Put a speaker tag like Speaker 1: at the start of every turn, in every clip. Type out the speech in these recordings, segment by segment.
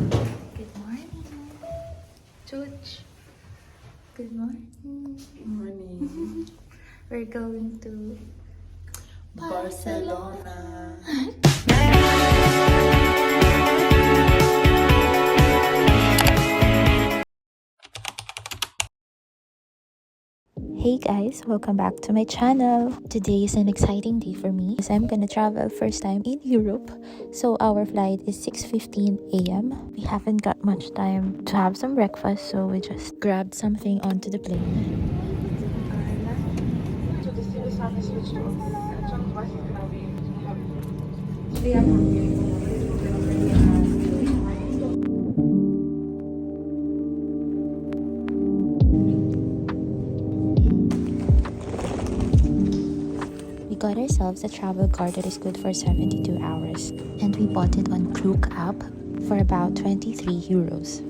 Speaker 1: Good morning, Chuch. Good morning.
Speaker 2: Good morning.
Speaker 1: We're going to
Speaker 2: Barcelona.
Speaker 1: Hey guys, welcome back to my channel. Today is an exciting day for me as I'm gonna travel first time in Europe. So our flight is 6:15 a.m. We haven't got much time to have some breakfast, so we just grabbed something onto the plane. We got ourselves a travel card that is good for 72 hours, and we bought it on Klook app for about 23 euros.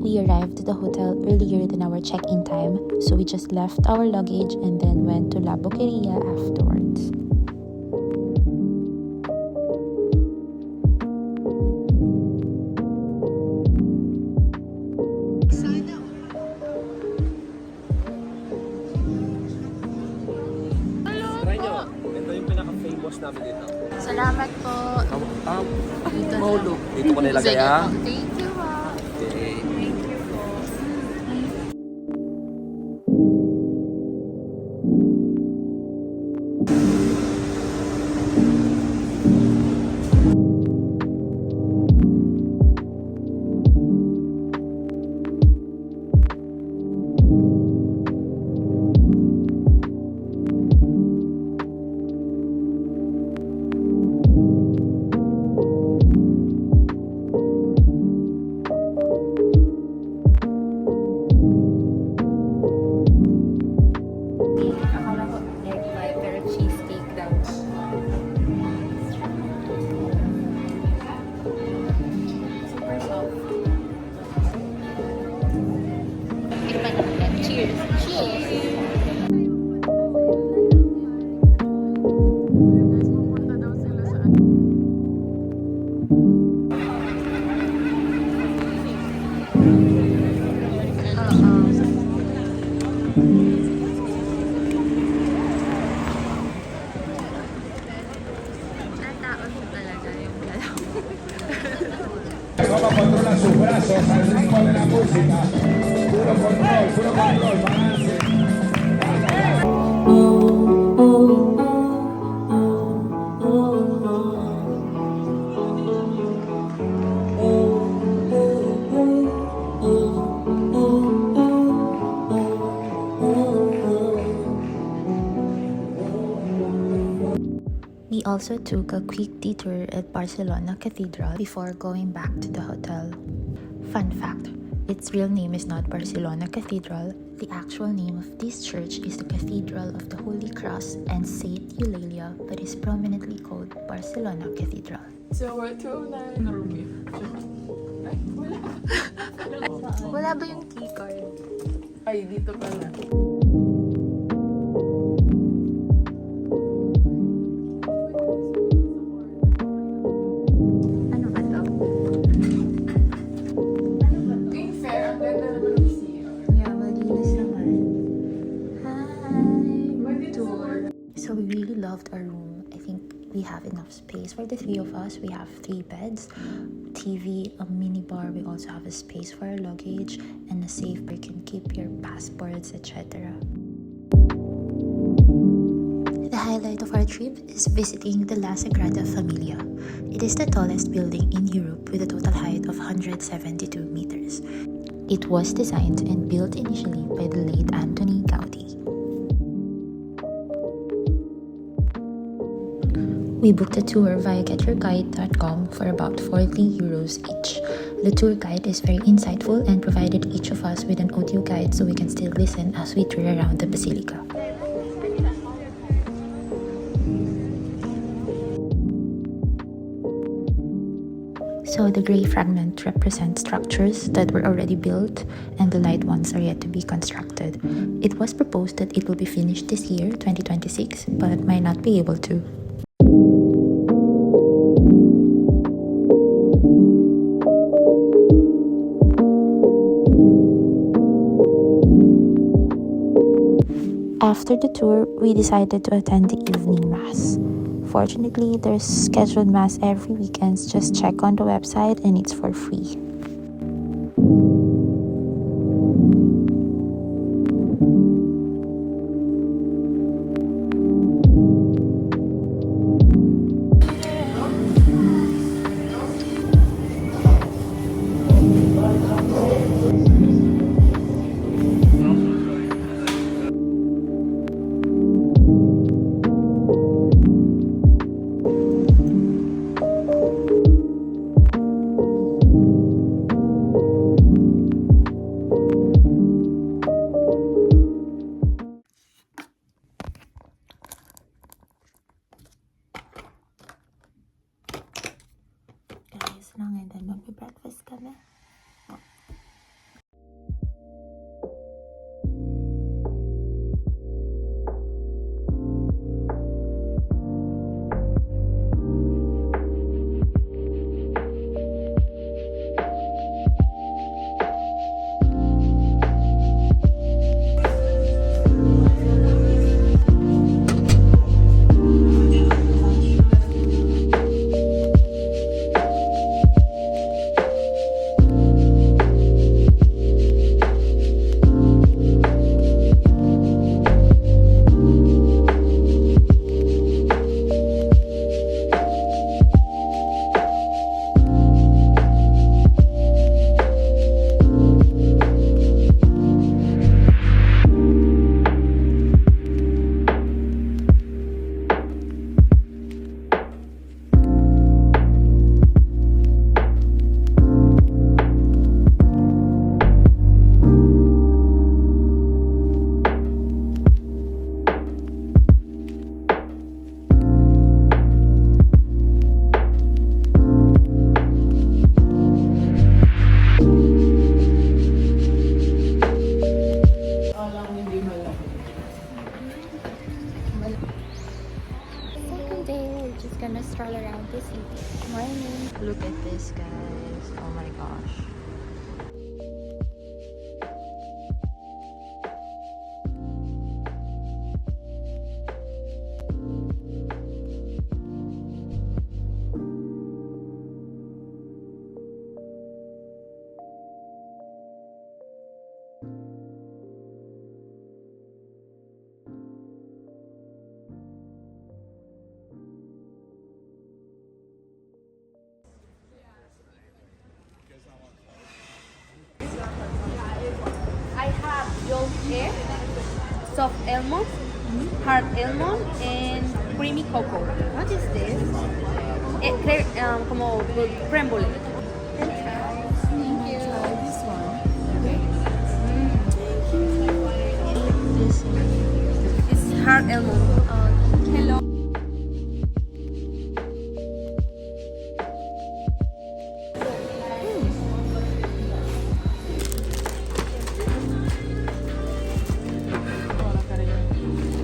Speaker 1: We arrived at the hotel earlier than our check-in time, so we just left our luggage and then went to La Boqueria afterwards.
Speaker 3: Try nyo. Ito yung pinaka-famous namin dito.
Speaker 1: Salamat po.
Speaker 3: Mahulog. Dito ko nilagay ah.
Speaker 1: Thank you po.
Speaker 3: Okay.
Speaker 1: Akala ko egg pie, pero cheesecake daw. Super soft. Tikman natin. Cheers! Cheers!
Speaker 4: Controla sus brazos al ritmo de la música. Puro control, balance.
Speaker 1: We also took a quick detour at Barcelona Cathedral before going back to the hotel. Fun fact, its real name is not Barcelona Cathedral. The actual name of this church is the Cathedral of the Holy Cross and Saint Eulalia, but is prominently called Barcelona Cathedral.
Speaker 2: So we're to na room yun. Ay, wala.
Speaker 1: Wala ba yung key card?
Speaker 2: Ay, dito pala.
Speaker 1: Ano ba to?
Speaker 2: Being fair, ang ganda naman ng CR.
Speaker 1: Yeah, malinis naman. Hi! Tour. So we really loved our room. I think we have enough space for the three of us. We have 3 beds, TV, a mini bar. We also have a space for our luggage and a safe where you can keep your passports, etc. The highlight of our trip is visiting the La Sagrada Familia. It is the tallest building in Europe with a total height of 172 meters. It was designed and built initially by the late Antoni Gaudi. We booked a tour via getyourguide.com for about 40 euros each. The tour guide is very insightful and provided each of us with an audio guide so we can still listen as we tour around the basilica. So the gray fragment represents structures that were already built and the light ones are yet to be constructed. It was proposed that it will be finished this year, 2026, but might not be able to. After the tour, we decided to attend the evening mass. Fortunately, there's scheduled mass every weekends. Just check on the website and it's for free. Guys, lang and then magbe-breakfast kami. Second day, we're just gonna stroll around the city. Morning. Look at this, guys. Oh my gosh.
Speaker 5: I have yolk egg, soft almond, hard almond, and creamy cocoa. What is this? Como creme brulee. Thank you.
Speaker 1: This one.
Speaker 5: It's hard almond. Hello.
Speaker 2: Hola, cariño.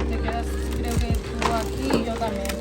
Speaker 2: Te quedas, creo que tú aquí y yo también.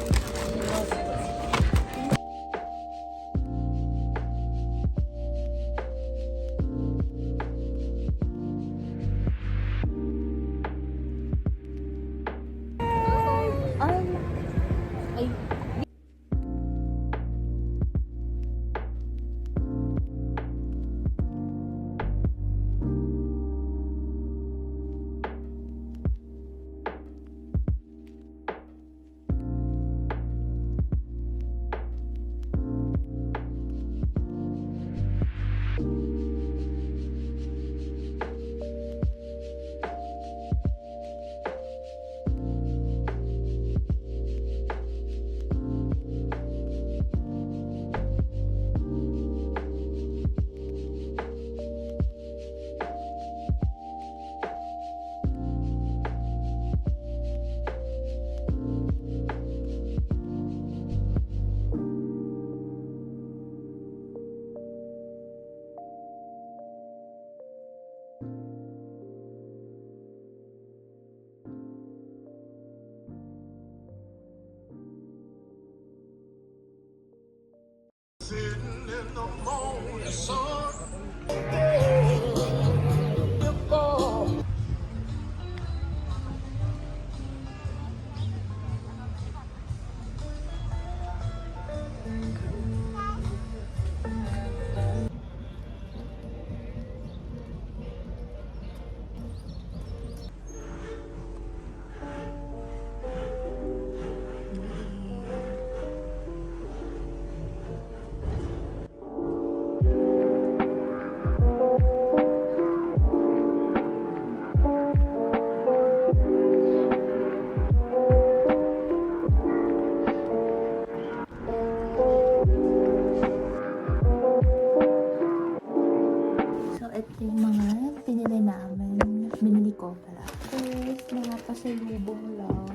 Speaker 1: pasalubong lang.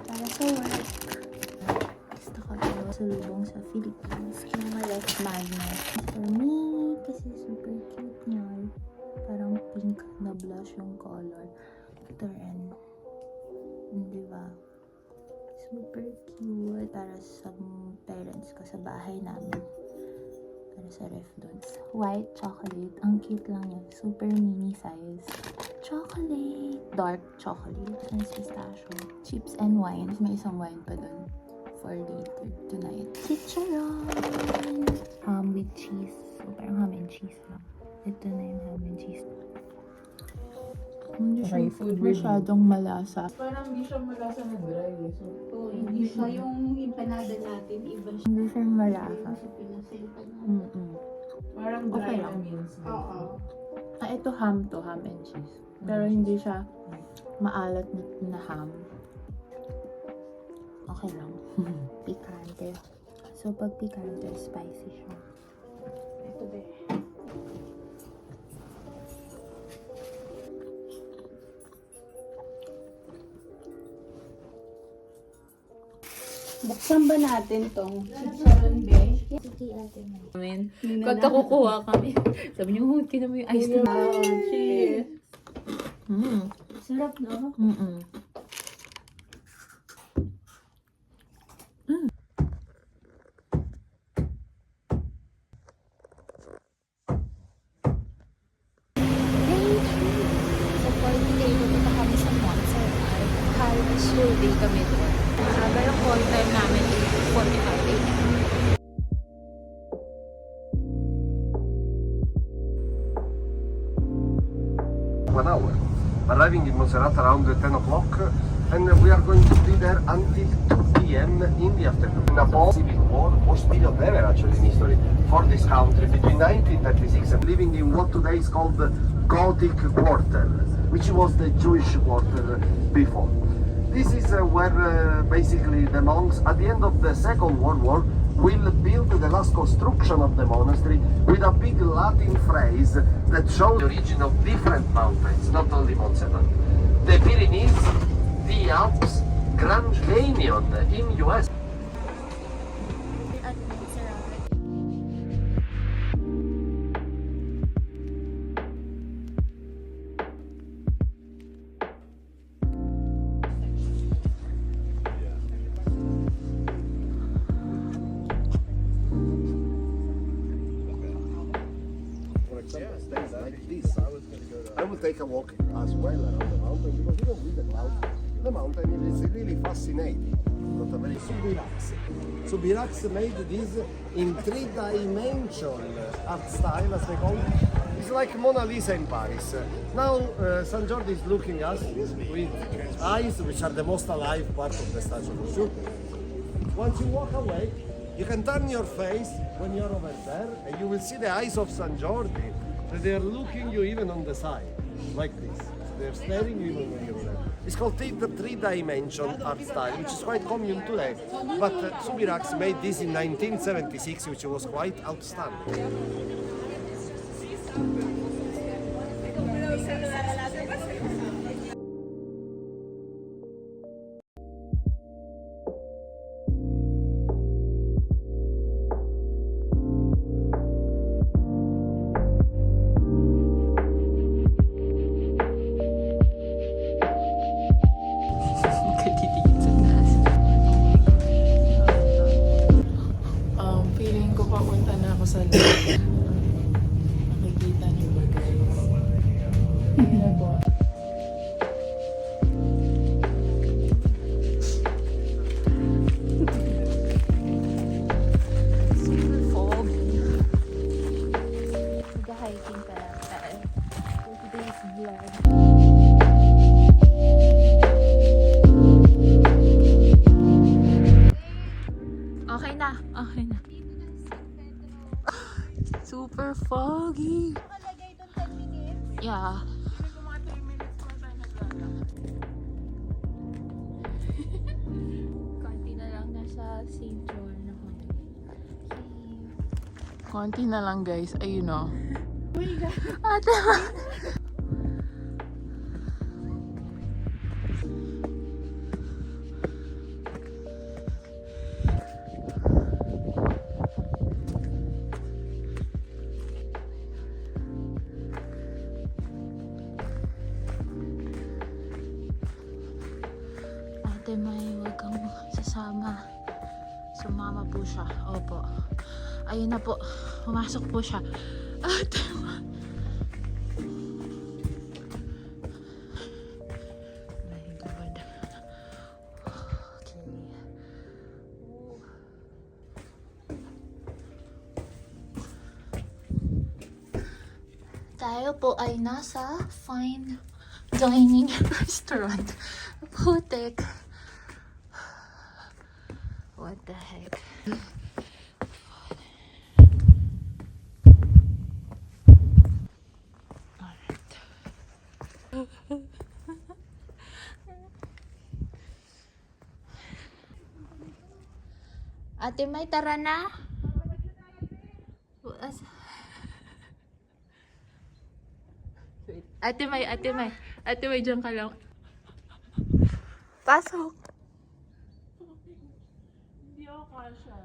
Speaker 1: Para sa work. Basta kami pasalubong sa Philippines. Kinumalas magnet. For me, kasi super cute niya. Parang pink na blush yung color. Ito rin. Diba? Super cute. Para sa parents ko sa bahay namin. Para sa ref doon. White chocolate. Ang cute lang yan. Super mini size. Chocolate. Dark chocolate. And pistachio. Chips and wines. May isang wine pa doon. For later tonight. Chicharon! Ham with cheese. So, parang ham and cheese lang. Ito na yung ham and cheese. Hindi siya masyadong malasa.
Speaker 2: Parang hindi siya malasa na dry. So,
Speaker 5: Oo, hindi siya yung empanada natin. Iba siya.
Speaker 1: Hindi siya malasa.
Speaker 5: Sa Pinas sa empanada.
Speaker 2: parang dry
Speaker 1: Okay
Speaker 2: na
Speaker 1: lang.
Speaker 2: means.
Speaker 5: Oo.
Speaker 1: Ito ham to, ham and cheese. Pero hindi siya maalat na ham. Okay lang. Pikante. So, pag pikante, spicy siya.
Speaker 5: Ito ba? Buksan ba natin tong chicharon be?
Speaker 1: Sige, ate mo.
Speaker 5: Pagka
Speaker 1: kukuha kami, sabi niyo, huwag ka naman yung ice cream.
Speaker 5: Cheers!
Speaker 1: Sarap, no? So, for today, pupunta kami sa Montserrat. Halos whole day kami doon. Aga yung call time namin, 8:45 a.m.
Speaker 3: One hour. Arriving in Montserrat around 10 o'clock, and we are going to be there until 2 p.m. in the afternoon. Napoli civil war was still there actually in history for this country between 1936 and living in what today is called the Gothic Quarter, which was the Jewish quarter before. This is where basically the monks at the end of the Second World War will build the last construction of the monastery with a big Latin phrase that shows the origin of different mountains, not only Montserrat. The Pyrenees, the Alps, Grand Canyon in US.
Speaker 1: At Montserrat.
Speaker 3: For example, days like this, I will take a walk as well around the mountain because even with the clouds, the mountain is really fascinating. Not a very Subirax. Subirax made this in 3-dimensional art style, as they call it. It's like Mona Lisa in Paris. Now San Giorgio is looking at us with eyes which are the most alive part of the statue for sure. Once you walk away, you can turn your face when you're over there and you will see the eyes of San Giorgi. That they are looking you even on the side, like this. They're staring you even when you're there. It's called the 3-dimension art style, which is quite common today. But Subirax made this in 1976, which was quite outstanding.
Speaker 2: Feeling ko papunta na ako sa lake. Nakikita niyo ba guys? Ano ba?
Speaker 1: Super foggy. Mag-hiking pa lang tayo. For today's vlog. Okay na. Okay na. Super foggy. Yeah. Konti na lang nasa St. John na kami.
Speaker 2: Konti na lang guys. Ayun o.
Speaker 1: Ate, Ate May, huwag kang sasama. Sumama po siya. Opo. Ayun na po. Pumasok po siya. Ate May. My God. Okay. Tayo po ay nasa fine dining restaurant. Putek. What the heck? Alright. Ate May, tara na. Ate May, dyan ka lang. Pasok.
Speaker 2: Hindi ako kasha.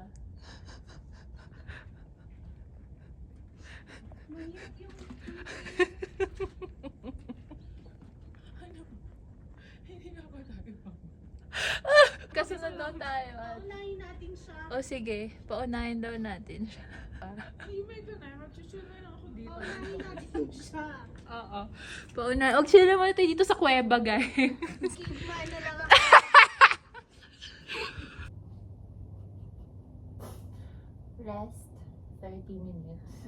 Speaker 2: Ano? Hindi na ako nagagawa.
Speaker 1: Kasunod daw tayo.
Speaker 5: Unahin natin siya.
Speaker 1: O sige, paunahin daw natin siya.
Speaker 2: Email ko na. Mag-chill na lang ako dito.
Speaker 5: Unahin natin siya.
Speaker 1: Oo. Paunahin. Og sila naman tayo dito sa kuweba, guys.
Speaker 5: Kiba na lang ako.
Speaker 1: Rest 30 minutes.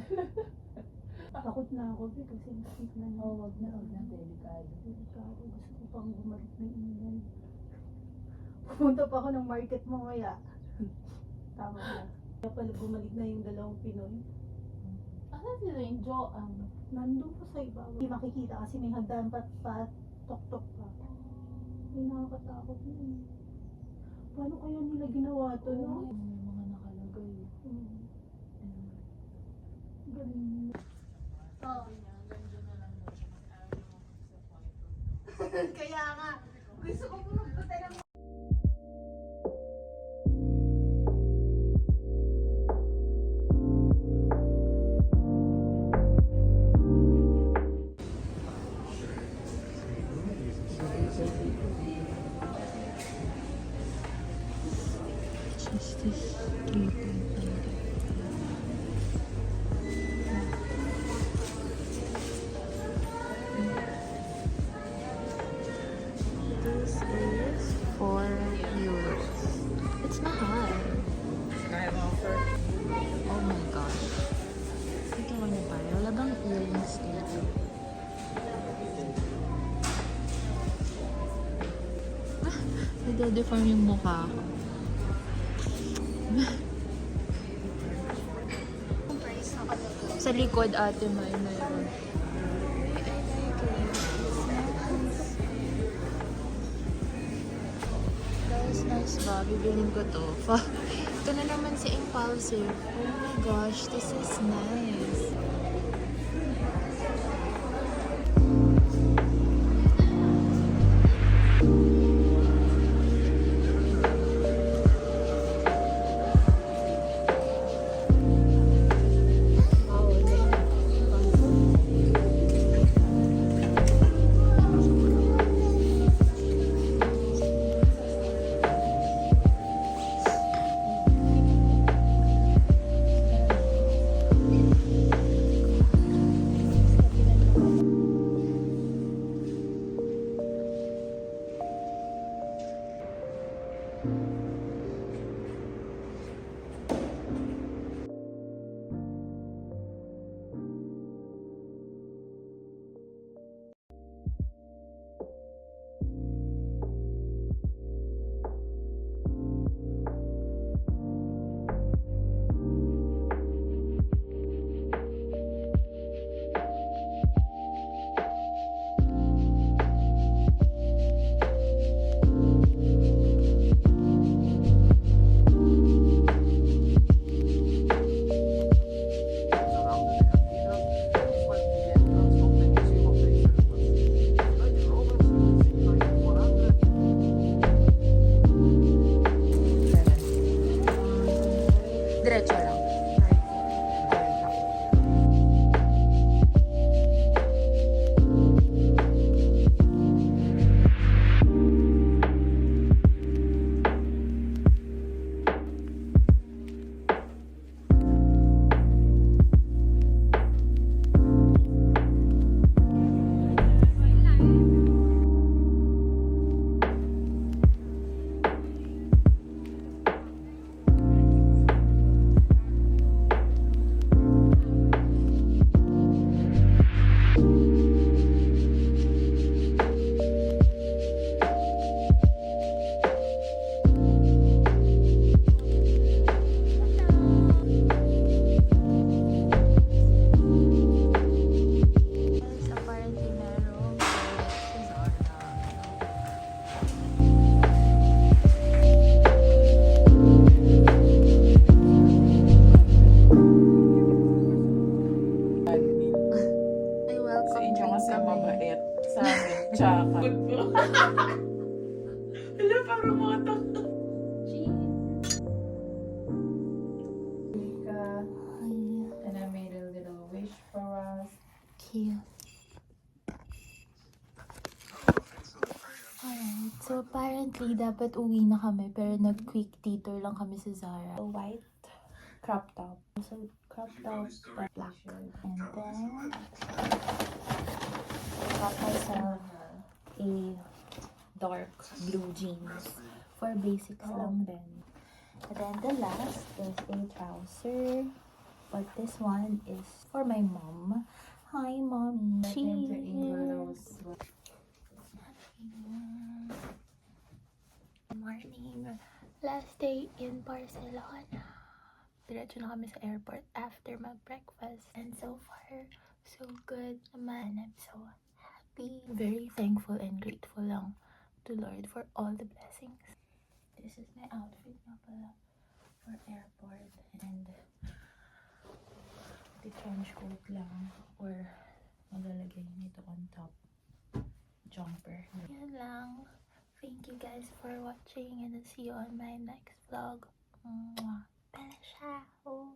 Speaker 6: Takot na ako kasi nasip na na.
Speaker 1: Wag na, delikado.
Speaker 6: Delikado. Gusto ko pang bumalik na ingay. Pumunta pa ako ng market mamaya. Tama na. Kaya pala bumalik na yung dalawang Pinoy.
Speaker 1: Ano sila yung Joang?
Speaker 6: Nandun pa sa iba. Hindi makikita kasi may hagdan pa tok-tok pa. May nakakatakot yun. Paano kaya nila ginawa to, no?
Speaker 1: May mga nakalagay.
Speaker 6: Galing nila. Kaya nga, gusto ko pumunta ng
Speaker 1: This is 4 euros. It's mahal. Oh my gosh. Ito ko na tayo. Wala bang earrings dito? Nade-deform yung mukha ko. Sa likod ate may meron. Guys, nice ba? Bibilin ko to. Ito na naman si Impulsive. Oh my gosh, this is nice. Diretso lang. Apparently, dapat uwi na kami, pero nag-quick detour lang kami sa Zara. A white crop top. So, crop top, but black. And then, I got myself a dark blue jeans for basics lang din. And then the last is a trouser, but this one is for my mom. Hi, mommy. Cheers. Morning. Last day in Barcelona. Diretso na kami sa airport after mag-breakfast. And so far, so good naman. I'm so happy. Very thankful and grateful lang to Lord for all the blessings. This is my outfit na pala for airport. And the trench coat lang or malalagay nito on top. Jumper. Yan lang. Thank you guys for watching and I'll see you on my next vlog. Mwah. Bye. Ciao.